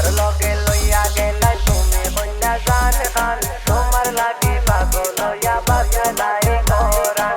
দিলর লগে লইয়া গেলাই তুমি বন্যা জান খান তোমার লাগি পাগল হইয়া বাজে নাই কোরআন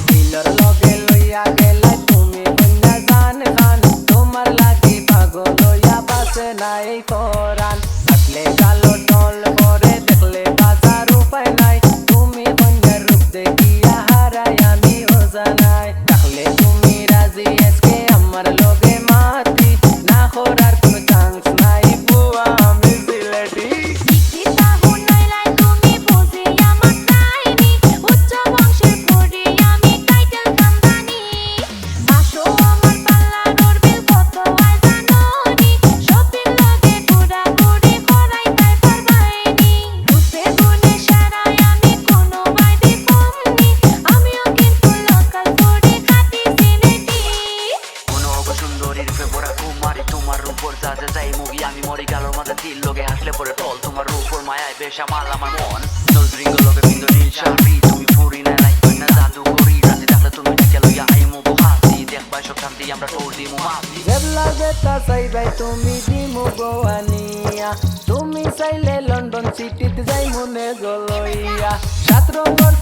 দিলর লগে লইয়া গেলাই তুমি বন্যা জান খান তোমার লাগি পাগল হইয়া বাজে নাই কোরআন থাকলে কালো টল পরে দেখলে বাজার উপায় নাই তুমি বন্যার রূপ দেখিয়া হারাই আমি অজানাই থাকলে তুমি রাজি আজকে আমার লগে মাতি না করার কোনো চান্স নাই বুয়া আমি সিলেটি আমি মরি কালোর মাঝে তিল লোকে হাসলে পরে টল তোমার উপর মায়ায় বেশ আমার আমার মন নজরিঙ্গ লোকে বিন্দু নীল শাড়ি তুমি ফুরি না লাই না জাদু করি রাতে দেখলে তুমি ডেকে লইয়া আইমু বহাতি দেখবা সব শান্তি আমরা টোর দিমু মাফি জেবলা বেটা চাইবাই তুমি দিমু গোয়ানিয়া তুমি চাইলে লন্ডন সিটিতে যাই মনে গলইয়া 7 রঙর